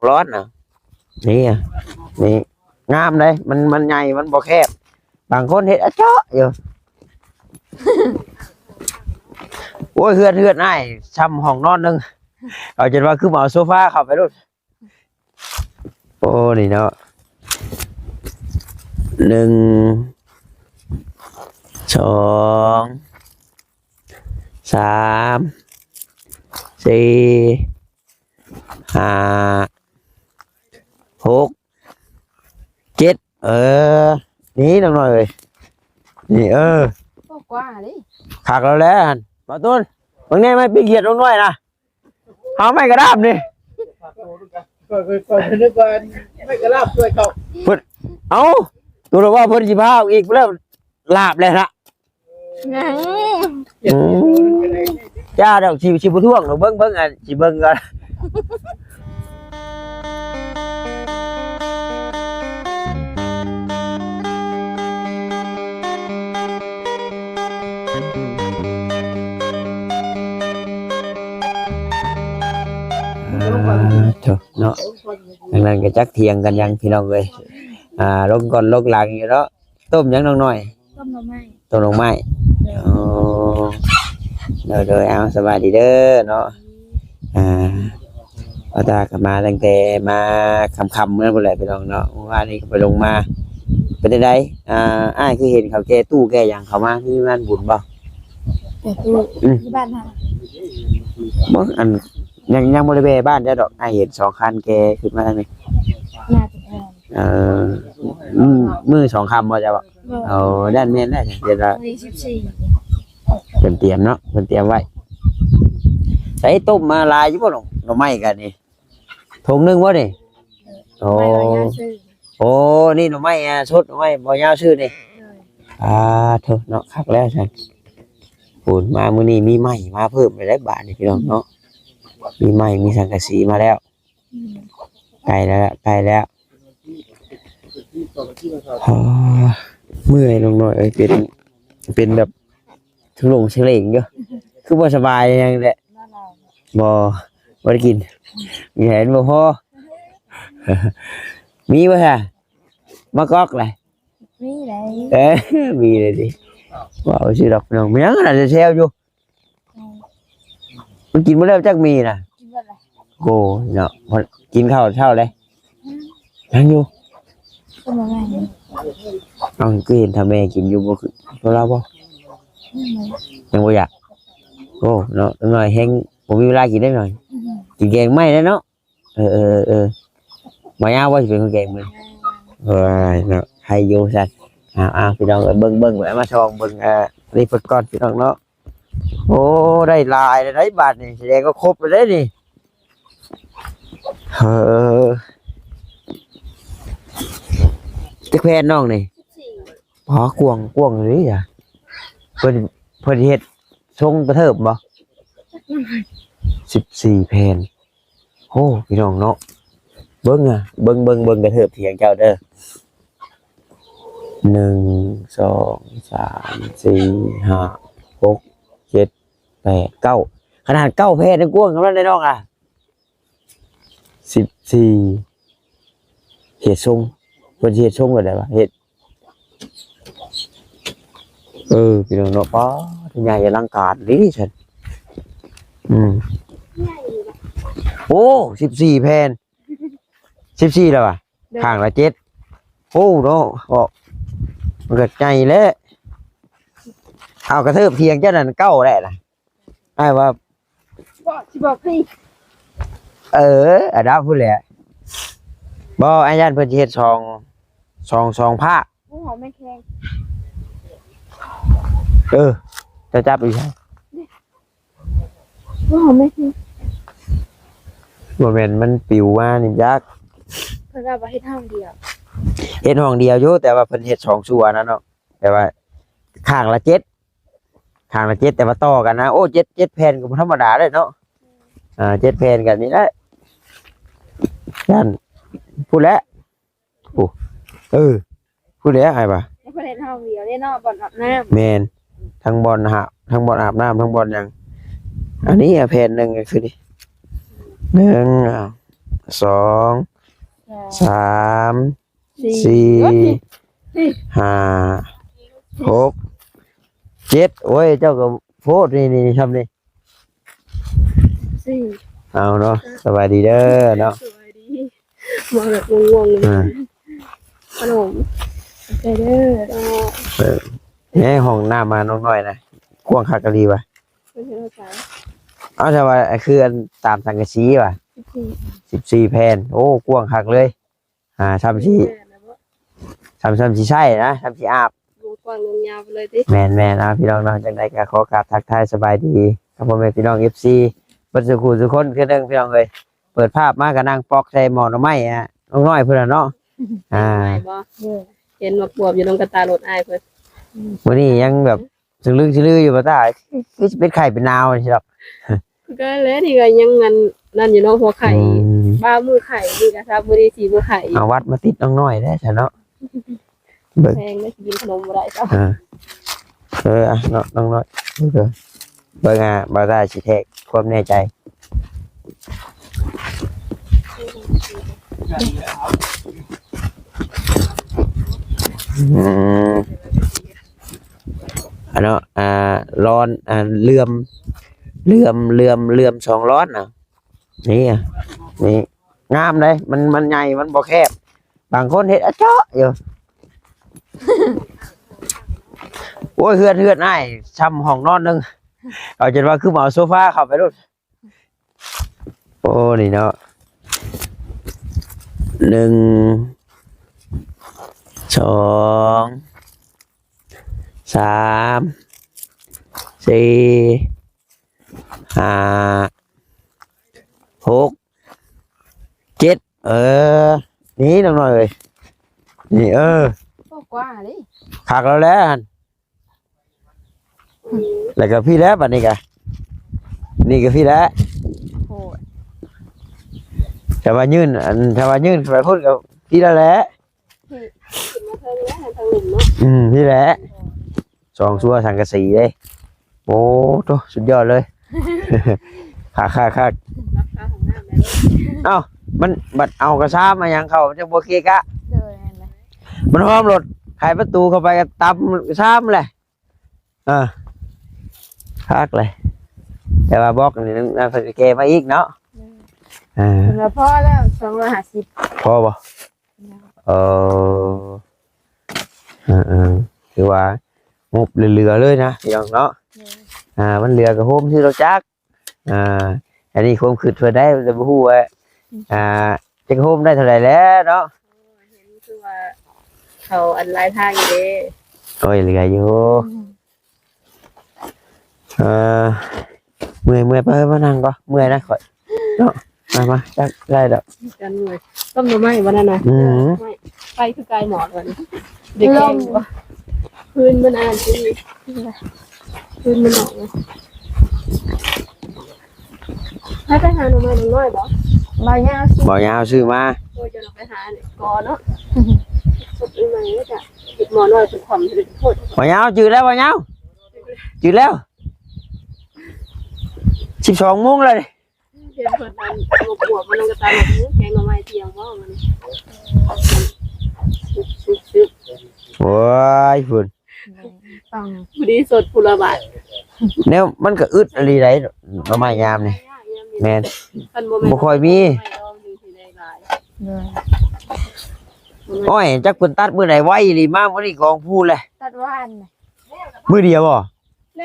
ร้อนนะนี่อ่ะนี่งามเลยมันใหญ่มันบ่แคบบางคนเห็ดอะเจาะอยู่ โอ้ยเฮือนไอ้ช้ำห้องนอนนึงเอาจนว่าคือมาเอาโซฟาเข้าไปรุ่นโอ้นี่เนาะหนึ่งสองสามสี่ห้าหกเจ็ดนี่น้องหน่อยเลยนี่กว่าดิขากเราแล้วมาต้นบางแน่ไม่ปีเกียดน้องหน่อยนะเอาไม่กระด้ามนี่ก่อนนึกว่าไม่กระลาบช่วยเขาเอาตัวเราว่าเพิ่นสิพาอีกแล้วลาบเลยละจ้าเดี๋ยวชิบท่วงเราเบิ้งอ่ะชิเบิ้งกันเถอะเนาะดังนั้นก็จักเทียงกันยังพี่น้องเลยลงก่อนลงหลังอยู่เนาะต้มยังน้องหน่อยต้มหน่อไม้เดี๋ยวเอาสบายดีเด้อเนาะเอาตากลับมาตั้งแต่มาคำเมื่อวันไหร่พี่น้องเนาะว่านี่ก็ไปลงมาเป็นไงอ้ายคือเห็นเขาแกตู้แกอย่างเขามาที่บ้านบุญบ่แต่ตู้ที่บ้านค่ะบ่อันยังบริเวณบ้านได้ดอกอ้ายเห็น2 คันแกขึ้นมาทางนี้น่าจะมือ2 คำบ่จะบ่ด้านแม่นได้เดี๋ยวละเตรียมเนาะเตรียมไว้ใส่ต้มมาลายอยู่บ่หน่อไม้กันนี่ถุงนึงบ่นี่โอ้นี่หน่อไม้สดหน่อไม้บ่ยาวชื่อนี่เถอะเนาะคักแล้วฉันปูนมามื้อนี้มีไม้มาเพิ่มไปได้บาทนี่พี่น้องเนาะมีไม้มีสังกะสีมาแล้วใกล้แล้วเมื่อยลงหน่อยเป็นแบบทุลงเฉลงเยอะคือบ่สบายยังแหละบ่ได้กินมีเห็นบ่พอมีบ่ฮะมากอกเลยมีเลยมีเลยดิว้าวสิดอกน้องมันยังน่าจะแซวอยู่มันกินบ่แล้วจักมีน่ะโอ้เนาะกินข้าวเช้าเลยยังอยู่น้องก็เห็นทำแม่กินอยู่บ่คือเราบ่ยังบ่อยากโอ้เนาะหน่อยแห้งผมมีเวลากินได้หน่อยกินแกงไม่ได้เนาะมายาวว่าจะเป็นคนแกงมึงเนาะให้โยสัตว์พี่น้องเบิ้งไว้มาชองเบิ้งนี่เปิดก่อนพี่น้องเนาะโอ้ได้ลายได้บาทนี่แสดงก็ครบไปได้นี่จะแพนน้องนี่พอกวงเลยอ่ะเพิ่นเฮ็ดทรงกระเทิบบ่14 แผ่นโอ้พี่น้องเนาะเบิ่งกระเทิบเถียงเจ้าเด้อ1 2 3 4 5 6 7 8 9ขนาด9 แผ่นนึงกวงกันได้น้อง14เฮ็ดทรงเพิ่นเฮ็ดทรงก็ได้บ่เฮ็ดพี่น้องเนาะป้าใหญ่อลังการนี่ฉันโอ้14 แผ่น14แล้วอ่ะข้างละ7โอ้เนาะมันก็ใหญ่แล้วเอากระเทิบเพียงเจ้านั่น9แหละนะอ้ายว่าสิบอกพี่อันดับพูดแหละบ่อาจารย์เพิ่นสิเฮ็ด2ภาคผู้หอมไม่แข็งจะจับอีกครับผู้หอมไม่แข็งบ่แม่นมันปิวมานี่ยักเพิ่นว่าเฮ็ดห้องเดียวอยู่แต่ว่าเพิ่นเฮ็ด2ส่วนนะเนาะแต่ว่าข้างละ7แต่ว่าต่อกันนะโอ้7แผ่นก็บ่ธรรมดาเด้เนาะ7 แผ่นกันนี่แหละนั่นพูดแล้วพูดแล้วใครป่ะเพิ่นเฮ็ดห้องเดียวเด้เนาะบ่อนอาบน้ำแม่นทั้งบ่อนทั้งบ่อนอาบน้ำทั้งบ่อนหยังอันนี้แผ่นนึงก็คือดิ1 2 3 สี่ 4 5 6 7โอ้ยเจ้าก็โพดนี่ทำนี่ สี่ เอาเนาะสบายดีเด้อเนาะ สวัสดีมาแบบงงๆเลย อ่า ขนมไปเด้อ เนี่ยห้องน้ามาน้องน้อยนะกว้างคักกะลีว่ะ เป็นภาษา เอาแต่ว่าคืออันตามสังกะสีว่ะ สี่ 14แผ่นโอ้กว้างคักเลยทำสิใช่นะทำสิอาบ ลงกว้างลงยาวไปเลยดิ แม่นพี่น้องจังได๋ก็ขอกราบทักทายสบายดีครับพ่อแม่พี่น้อง FC เบิ่สุขุทุกคนคือเด้งพี่น้องเอ้ยเปิดภาพมาก็นั่งปอกใส่หม้อหน่อไม้น้องน้อยเพิ่นน่ะเนาะ บ่เห็นมาปวบอยู่ตรงกระตารถอ้ายเพิ่น วันนี้ยังแบบสึงลึงชื่อลืออยู่บ่ตาคือสิเป็นไข่เป็นนาวนี่ครับ ก็แล้วนี่ก็ยังนั่นอยู่เนาะหัวไข่บ้ามือไข่นี่ก็ครับบ่ได้สีมือไข่ เอาวัดมาติดน้องน้อยได้ซะเนาะ แพงได้กินขนมบ่ได้จ้ะ น้องน้อยเบิ่งบ่ได้สิแท้ความแน่ใจเนาะร้อนเลื่อม2ร้อนน่ะนี่งามเลยมันใหญ่มันบ่แคบบางคนเฮ็ดอะเจาะอยู่ โอ้ยเฮือนอ้ายช้ำห้องนอนนึงเอาจนว่าคือมาเอาโซฟาเข้าไปรุ่นโอ้นี่เนาะ1 2 3 4 5 6 7นี่น้องหน่อยเลยนี่กว่าดิ ขากเราแล้วหั่นแล้วก็พี่แล้วบัดนี้ก็นี่ก็พี่แล้ว โอ้ย แต่ว่ายื่นไปพูดกับพี่แล้วแหละ มาเทิงแล้วทางหนุ่มเนาะ พี่แหละ2ชั่วสังกะสีเลยโอ้โตสุดยอดเลย คัก ราคาของน้ำแล้ว เอ้ามันบัดเอากระซ้ามาหยังเข้าจังบ่เกะกะ เด้อนั่นแหละ มันห้อมรถไขประตูเข้าไปก็ตำกระซ้ำเลยคักเลยแต่ว่าบอกนี่นั่นเพิ่นก็แก้มาอีกเนาะแล้วพอแล้ว250พอบ่คือว่างบเหลือๆเลยนะพี่น้องเนาะมันเหลือกับโฮมที่เราจักอันนี้โฮมคือเพิ่นได้จะบ่ฮู้ว่าจักโฮมได้เท่าไหร่แล้วเนาะ เห็นคือว่าเขาอันลายทางอยู่เด้ โอ้ยเหลืออยู่เมื่อยไปมานั่งก็เมื่อยนะข่อยเนาะมาจักได้ดอก กันหน่วยต้มหน่อไม้บ่นั่นน่ะไม่ไปคือกายหมอดวันเด็กแกงบ่พื้นมันอ่านสิพื้นมันออกนะให้ไปหาหน่อไม้น้อยบ่บ่ยาวสิ บ่ยาวซื้อมา โอ้ยจะเราไปหาเนี่ยกอเนาะสุดใหม่ก็จะติดหมอน้อยเป็นความเป็นโทษ บ่ยาวจืดแล้วบ่ยาวจืดแล้ว12 โมงเลย เพียงเปิดอันบวบมันลงกระตายแบบนี้แกงหน่อไม้เตียงบ่มันซึบ โอ้ยพุ่น ฟังผู้ดีสดผู้ละบาท แนวมันก็อึดอะไรได้ประมาณยามนี่แม่นบ่ค่อยมีโอ้ยจักเพิ่นตัดมื้อใดไว้อีหลีมามื้อนี้กองพูนเลย ตัดว่าน มื้อเดียวบ่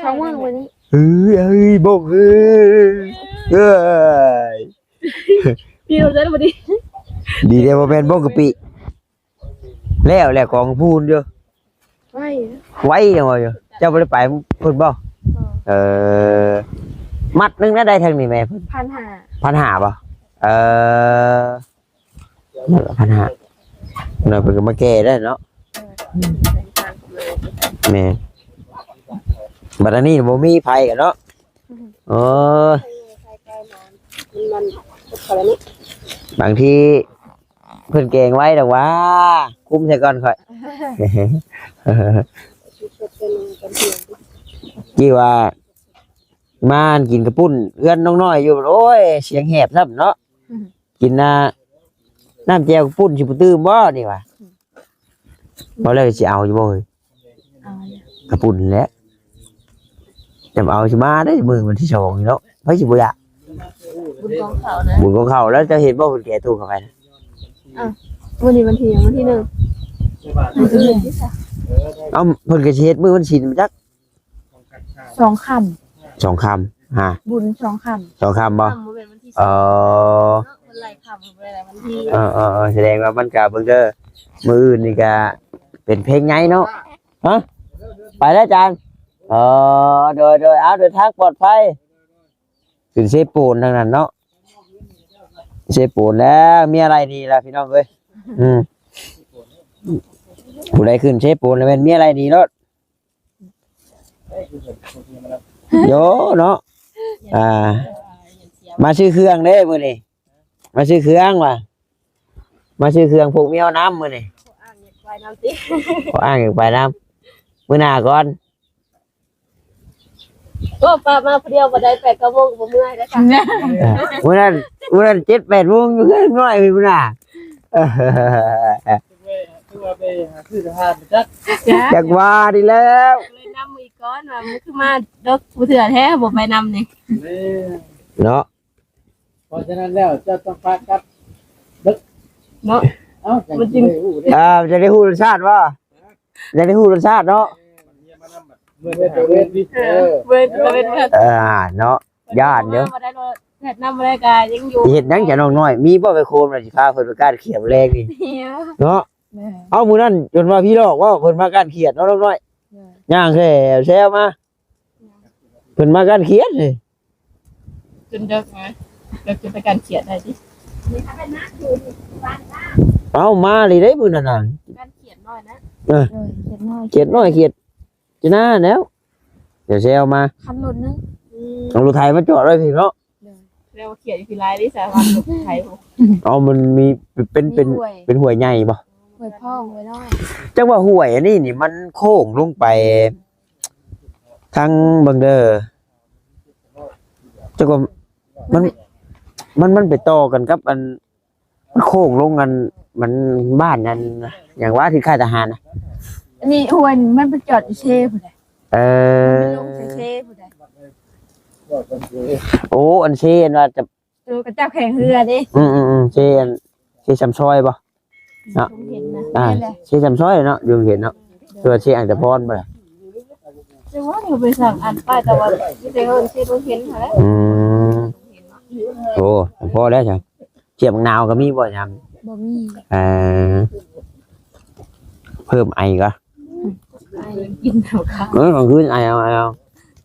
ช่องมือวันนี้ เอ้ยบ่เอ้ย พี่เราจะได้บ่ดี ดีเด้บ่แม่นบ่กะปิแล้วกองพูนอยู่ ไม่ ไว้จังว่าอยู่เจ้าบ่ได้ไปพุ่นบ่มัดนึงนะได้ทางนี้แม่เพิ่น 1,500บ่1,500น่ะเพิ่นก็มาแก้ได้เนาะแม่บัดนี้บ่มีไผกันเนาะบางทีเพิ่นเก่งไว้ดอกว่าคุ้มใส่ก่อนค่อยกี่ว่ามากินกระปุ้นเอื้อนน้องน้อยอยู่โอ้ยเสียงแหบซ้ำเนาะกิ กินน้ำแจ่วปุ้นสิบ่ตื้มบ่นี่ว่ะบ่เลยสิเอาอยู่บ่เฮ้ย เอาเนี่ย กระปุ่นแหล้วจะเอาสิมาได้มื้อวันที่2นี่เนาะไผสิบ่อยาก บุญของเขานะ บุญของเขาแล้วจะเห็นบ่เพิ่นแก่ตู้เข้าไปนะ วันนี้วันที่ยังวันที่หนึ่งวันที่หนึ่งที่สาม เอ้าเพิ่นก็สิเฮ็ดมื้อวันศีลมาจัก สองค 2คำฮะ ำบุญสองค 2คำบ่ คำมันเป็นวันที่ เอ สาม อ มันไหลคำมันเป็นอะไรวันที่ แสดงว่ามันก็เบิ่งเด้อมื้ออื่นนี่ก็เป็นเพลงไงเนาะฮะไปแล้วอาจารย์โดยเอาเดินทางปลอดภัยขึ้นเซปูนทางนั้นเนาะเซปูนแล้วมีอะไรดีล่ะพี่น้องเอ้ยผู้ใดขึ้นเซปูนแล้วแม่นมีอะไรดีเนาะโยเนาะมาซื้อเครื่องเด้มื้อนี้มาซื้อเครื่องว่ะมาซื้อเครื่องพวกเมียวน้ำมื้อนี้ อ่างไว้น้ำสิ ขออ้างอีกไปน้ำมื้อหน้าก่อน ก็ปลามาเดียวมาได้8 9 โมงผมเมื่อยแล้วค่ะ มื้อนั้น7-8 โมงอยู่เพิ่นน้อยมื้อหน้า คือว่าไปหาซื้อทหารจัก จักว่าดีแล้ว เลยนำอีกก้อนว่ามันคือมาดอกผู้เถื่อแท้บ่ไปนำนี่ นี่ เนาะ เพราะฉะนั้นแล้วเจ้าต้องพากับ เนาะ เอ้ามันจริง จะได้ฮู้รสชาติว่าจะได้ฮู้รสชาติเนาะ เมื่อได้เวทดิ เว้นเว้น เนาะญาติเด้อ บ่ได้รถแพทย์นำบ่ได้กายังอยู่ เฮ็ดหยังจะน้องน้อยมีบ่ไปโคมน่ะสิพาเพิ่นไปการเขียดแรงนี่ เหี่ยว เนาะเอามื้อนั้นจนว่าพี่ลอกว่าเพิ่นมาการเขียดเนาะน้องน้อยย่างแซวมาเพิ่นมาการเขียดนี่ จนเด็กไงเด็กจะไปการเขียนได้ดิ เอามาเลยได้มื้อนั้นน่ะ การเขียนน้อยนะ เลยเจ็ดน้อย เขียดน้อยเขียดจะหน้าแล้วเดี๋ยวแซวมา คันรถนึง เอารถไถมาจอดไว้พี่เนาะ เรียกว่าเขียนอยู่ที่ลายดิสารพัดไทยผม เอามันมีเป็นห่วยใหญ่บ่ หวยพ่อหวยน้อย จังว่าห่วยอันนี้นี่มันโค้งลงไปทางเบิงเดอร์จังว่ามันไปต่อกันกับอันมันโค้งลงกันมันบ้านนั้นอย่างว่าที่ค่ายทหารนะ อันนี้หวยมันไปจอดอยู่เช่ผู้ใด เออ มันลงเช่ผู้ใด โอ้อันเชนว่าจะ เจอกระเจ้าแข่งเรือดิ เชนเชซำซอยบ่ ผมเห็นนะ เชซำซอยเนาะอยู่เห็นเนาะตัวเชอังตะพรบ่ล่ะ แต่ว่าเราไปสั่งอ่านป้ายแต่ว่าที่เดินที่เราเห็นค่ะ โอ้พอแล้วจ้ะเจียบมะนาวก็มีบ่ยำ บ่มี เพิ่มไอก็ กินแล้วค่ะ còn cứ aiเอา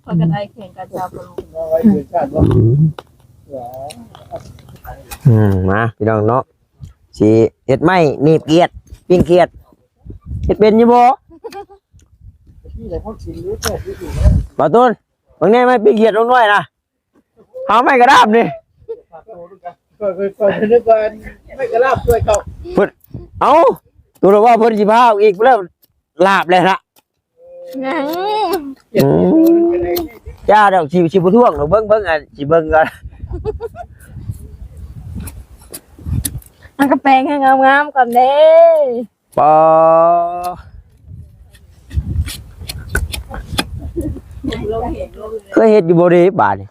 พอกันไอแข่งกันจับลง เอาไว้เดินชาติบ่ มาพี่น้องเนาะสิเฮ็ดไม้หนีบเกียดปิ้งเกียดเฮ็ดเป็นอยู่บ่ ที่ไหนเขากินรู้แค่ที่อยู่ บ่ต้นบางแน่ไม้ปิ้งเกียดลงน้อยนะเอาไม้กระดาบนี่ ก็นึกว่าไม่กระลาบช่วยเขา เอ้าตัวว่าเพิ่นสิพาอีกแล้วลาบเลยละ งั้น จ้าดอกสิบ่ท่วงดอกเบิ่งอันสิเบิ่งก่อน มันก็แปลงให้งามๆก่อนเด้ ปอเคยเฮ็ดอยู่บ่เด้บาดนี่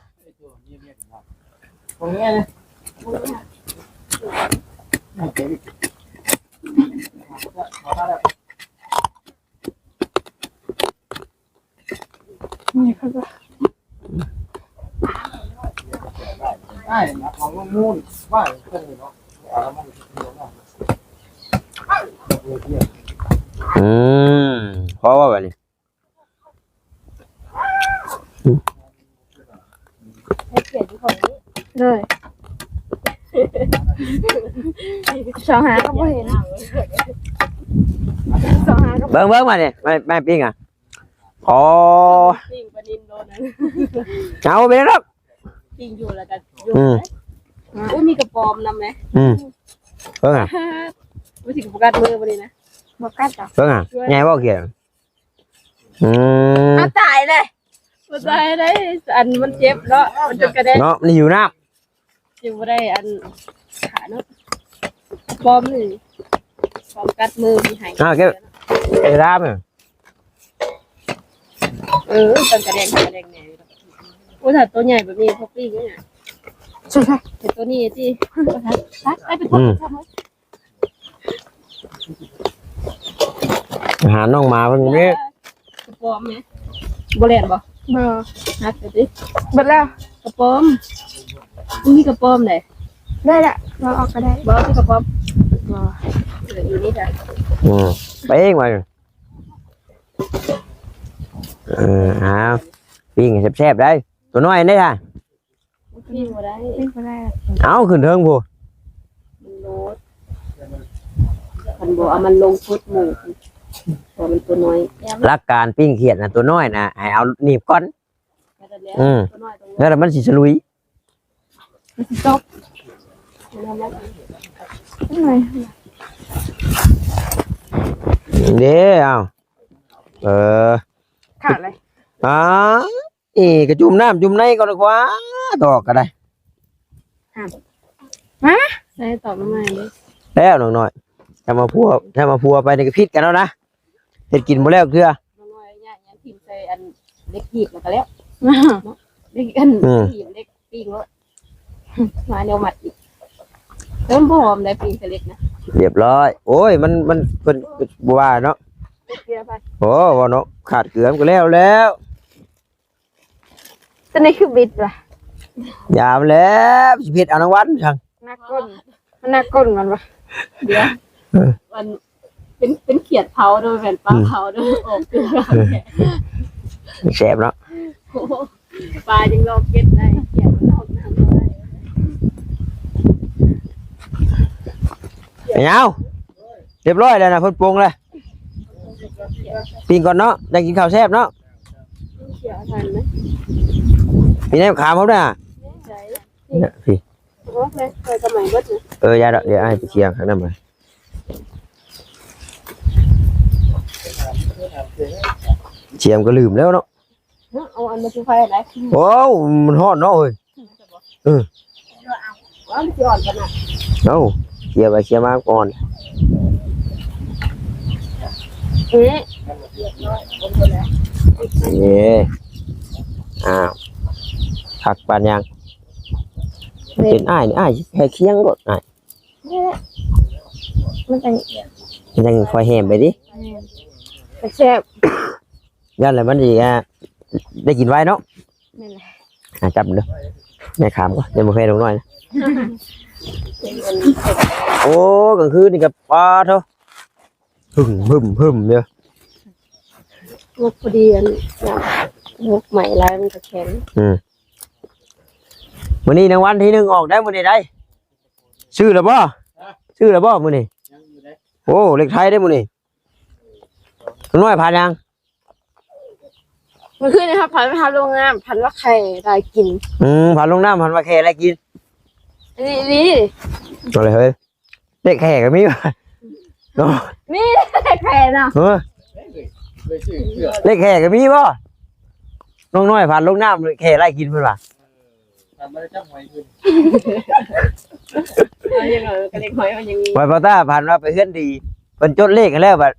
ตรงนี้นะ นี่เขาก็ ได้ของมูนว่าเพิ่นเนาะ เพราะว่าแบบนี้ ให้เขียนที่ของนี้ เลยสองหาก็บ่เห็นสองหาก็ เบิ้งมาเนี่ยไม่ปิ้งอ่ะอ๋อ ปิ้งปลานินโดนนั้น เอาไปแล้ว ปิ้งอยู่แล้วกันอยู่อุ้ยมีกระปอมนำไหม เบิ้งอ่ะ ไม่ถึงโฟกัสมือวันนี้นะ บ่กัดหรอก เบิ้งอ่ะไงบ่เกี่ยวเอาตายเลย มันได้ได้อันมันเจ็บเนาะมันจะกระเด็น เนาะมันหิวน้ อยู่ได้อัน ขาเนาะปลอมนี่ปลอมกัดมือมีหาย ไอ้รามเนี่ย ตันกระแดงแหน่โอ้ถ้าตัวใหญ่แบบนี้พวกพี่เนี่ย ใช่ใช่ แต่ตัวนี้ที่ไปเป็นคนทำหาน้องมาเพิ่งนี้ กระป๋อมไหมโบแลนบ่ เบอร์ นัดไปดิ เบิดแล้ว กระป๋อมมีกระป๋อมไหน ได้ละเราออกก็ได้ บ่ที่กระป๋อม เบอร์ อยู่นี่จ้ะ ไปเองมาปิ้งแซ่บๆได้ตัวน้อยได้ค่ะ พี่บ่ได้ ไม่ก็ได้ เอาขึ้นเทิงผู้ มันโลดมันบ่เอามันลงฟุตหมู่พอมันตัวน้อย รักการปิ้งเขียดนะตัวน้อยนะให้เอาหนีบก้อน ตัวน้อยตรงนี้ แล้วมันสิสลุย จบมันทำแล้ว หน่อย เด้เอาขาดเลย กระจุ่มน้ำจุ่มในก่อนดีกว่าตอกก็ได้ ใช่ตอบมาใหม่เลย แล้วน้องน้อยถ้ามาพัวไปในกระพิษกันแล้วนะเห็ดกินหมดแล้วเคือ น้อยเนี่ยยังทิมใส่อันเล็กหีบแล้วก็แล้วเล็กอันหีบเล็กปิ้งแล้วมาแนวหมัดอีกเริ่มพร้อมได้ปิ้งเล็กนะ เรียบร้อยโอ้ยมันเป็นบัวเนาะ เกลือไป โอ้ว่าเนาะขาดเกลือมันก็แล้ว ตัวนี้คือบิดว่ะ อย่ามาแล้วสิผิดเอารางวัลช่าง หน้าก้นมันหน้าก้นมันวะ เดี๋ยวมันเป็นเขียดเผาด้วยแผ่นปลาเผาด้วยออกเกลือ แซ่บเนาะ ปลายังรอเก็ตได้เขียดมันออกน้ำได้ ไอ้เงาเรียบร้อยแล้วนะเพิ่นปรุงเลยปิ้งก่อนเนาะได้กินข้าวแซ่บเนาะ เขียดทันไหม มีแนวขามเขาด้วยอ่ะ ใช่ เนี่ยพี่ โอ้ยเคยสมัยเบิดนะ ยาดอกเดี๋ยวให้ไปเคียงข้างนั้นมาเชียมก็ลืมแล้วเนาะ เอาอันมาชูไฟอะไร โอ้มันฮอดเนาะเฮ้ย ว่ามันจะอ่อนขนาด เอ้าเคียไปเคียมาก่อน นี่อ้าวผักปานยังเป็นอ้ายนี่อ้ายแค่เคียงรถอ้าย มันเป็น ยังคอยแหมไปดิ แซ่บ ยันอะไรมันดีได้กินไว้เนาะ นี่แหละ จับเด้อแม่ขามก็เดี๋ยวมาเฟลงหน่อยนะโอ้กลางคืนนี่กับปลาเท่าหึ่มเดียว งกพอดีอันงกใหม่ลายมันจะแข็ง มื้อนี้รางวัลที่ 1ออกได้มื้อนี้ได้ชื่อแล้วบ่มื้อนี้โอ้เลขไทยได้มื้อนี้น้อยผ่านยัง มันขึ้นนะครับพันพันโรงงานพันว่าไข่ได้กิน ผ่านลงน้ำผ่านมาแค่อะไรกิน นี่ อะไรเฮ้ยเลขแค่ก็มีว่ะเนาะ นี่ไข่เนาะ เลขแค่ก็มีบ่น้องน้อยผ่านลงน้ำแค่อะไรกินเพิ่นว่า ทำมาจับหอยขึ้น ยังกระเด็นหอยมันยังมี ไว้พอตาผ่านว่าไปเฮือนดีเพิ่นจดเลขกันแล้วบัด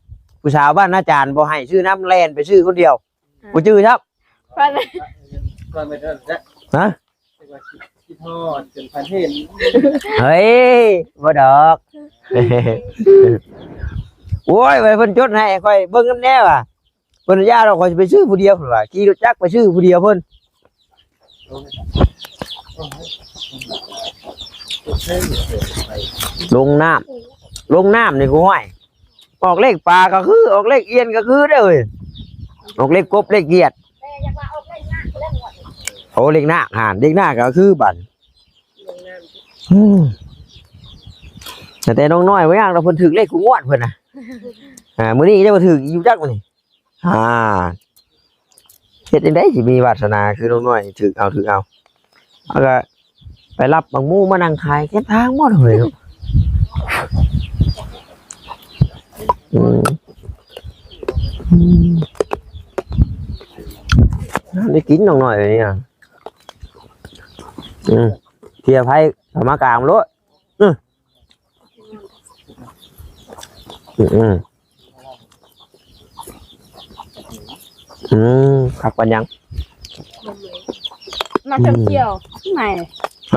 ผู้สาวบ้านอาจารย์บ่ให้ชื่อน้ำแลนไปชื่อคนเดียวบ่ชื่อครับ พัน ก่อนไปเถอะจะ ฮะ คิดทอดจนพันเทน เฮ้ยบ่ดอก โอ้ยไว้เพิ่นจดให้ค่อยเบิ่งนำแน่ว่ะเพิ่นย่าเราค่อยสิไปซื้อผู้เดียวเพิ่นว่าขี่รถจักรไปซื้อผู้เดียวเพิ่นลงน้ำนี่กูห้อยออกเลขปลาก็คือออกเลขเอียนก็คือเด้อเว้ยออกเลขกบเลขเกียดโอ้เลขหน้าหานเลขหน้าก็คือบัตรแต่น้องน้อยไว้ย่างเราเพิ่นถึกเลขกูงวดเพิ่นน่ะมื้อนี้จะมาถึกอยู่จักมื้อนี้เฮ็ดจังได๋สิมีวาสนาคือน้องน้อยถึกเอาแล้วก็ไปรับบางหมู่มานั่งขายแค่ทางบ่เด้อได้กินน้องน้อยนี่อ่ะเทียบให้มากลางรถ อืมขับกันยัง มาเที่ยวที่ไหน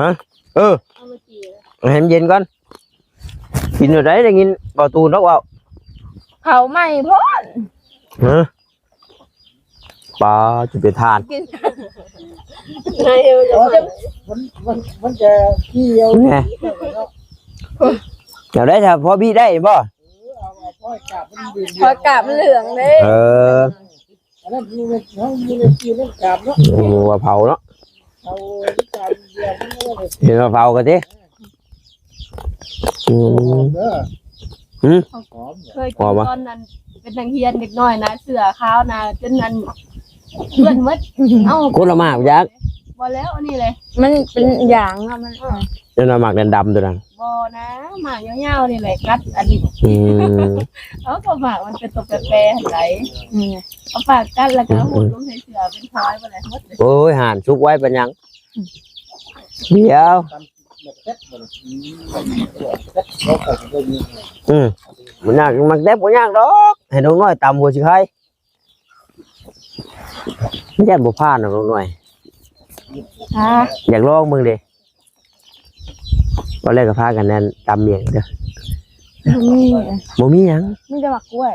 ฮะเออ เอามาจีเลย ให้มันเย็นก่อนกินอยู่ได้ได้ยินเบาตูนนกว่า เขาใหม่พ่น ฮะปลาจะไปทาน กิน นายเอวจะ มันจะขี้เยา ไงเดี๋ยวได้ถ้าพอพี่ได้บ่ เอาพ่อกาบมันยืน พอกาบเหลืองเลย เออ อันนั้นมีเลยเขามีเลยกินเล่นกาบเนาะ โอ้ว่าเผาเนาะ เอากาบเดียวมันก็เลย เห็นว่าเผากันดิ หอมเด้อหอม เคยกินตอนนั้นเป็นนางเฮียนเด็กน้อยนะเสือขาวนะจนนั้นเพื่อนมัดเอ้า คนละหมากยักษ์ บ่แล้วอันนี้เลย มันเป็นอย่างอะมัน เจ้าหมากดำๆตัวนั้น บ่นะหมากยาวๆนี่แหละกัดอันนี้ อืม เอาก็หมากมันเป็นตัวแปรๆไหลเอาปากกัดแล้วก็หุดลงใส่เสือเป็นพลอยบ่ได้หมดเลย โอ้ยห่านชุกไว้เป็นยังเดี๋ยว แบบเซ็ตหมดเซ็ตเขาก็จะมี มันยากมันเด็บบ่ยากดอกให้น้องน้อยตำหัวสิใครมันยันบ่พลาดน้องน้อย อ่า อยากลองมึงดิตอนแรกก็พากันนั่นตำเมียงเด้อ นี่ บ่มีหยัง นี่จะหมักกล้วย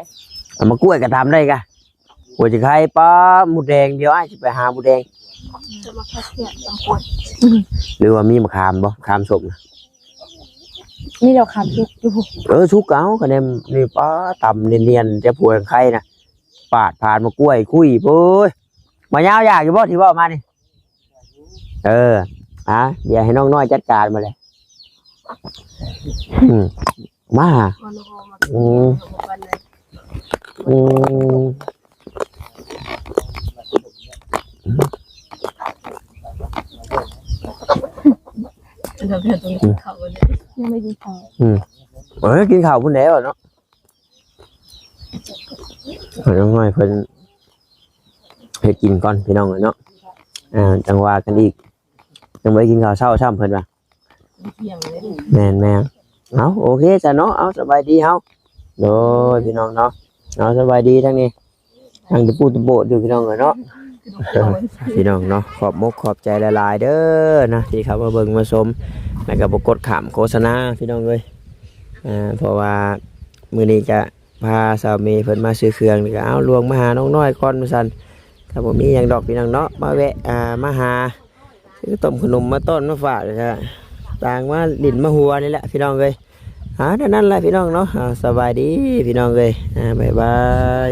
เอามากล้วยก็ทำได้กะหัวสิใครปลาหมูแดงเดี๋ยวอ้ายสิไปหาหมูแดง จะมาคัดเสียบางคน หรือว่ามีมะขามบ่มะขามสมน่ะ นี่เราขับทุกอยู่ ชุกเอาคะแนนนี่ปลาตำเนียนๆจะผัวใครนะปาดผ่านมากล้วยคุยโอ้ยมายาวอยากอยู่บ่ที่บ่มานี่เดี๋ยวให้น้องน้อยจัดการมาเลยมา มันโหมา อืม วันเลย อืม เดี๋ยวเพื่อนตรงนี้เขาเลย ยังไม่กินข้าว กินข้าวพุ่นแล้วเนาะน้องน้อยเพิ่นให้กินก่อนพี่น้องเนาะจังว่ากันอีกจังไว้กินข้าวเช้าช่ำเพิ่นว่า เที่ยงเลย แม่นเอาโอเคจ้ะเนาะเอาสบายดีเฮาโดยพี่น้องเนาะเอาสบายดีทั้งนี้ทั้งตะปูตะโบดอยู่พี่น้องเนาะพี่น้องเนาะขอบมกขอบใจหลายๆเด้อนะที่เขามาเบิ่งมาชมแล้วก็บ่กดขามโฆษณาพี่น้องเอ้ยเพราะว่ามื้อนี้จะพาสามีเพิ่นมาซื้อเครื่องนี่ก็เอาลวงมาหาน้องน้อยก่อนว่าซั่นถ้าบ่มีหยังดอกพี่น้องเนาะมาแวะมาหาซื้อต้มขนมมาต้อนมาฝากจ้ะต่างมาลิ้นมาหัวนี่แหละพี่น้องเอ้ยนั่นแหละพี่น้องเนาะสบายดีพี่น้องเอ้ยบ๊ายบาย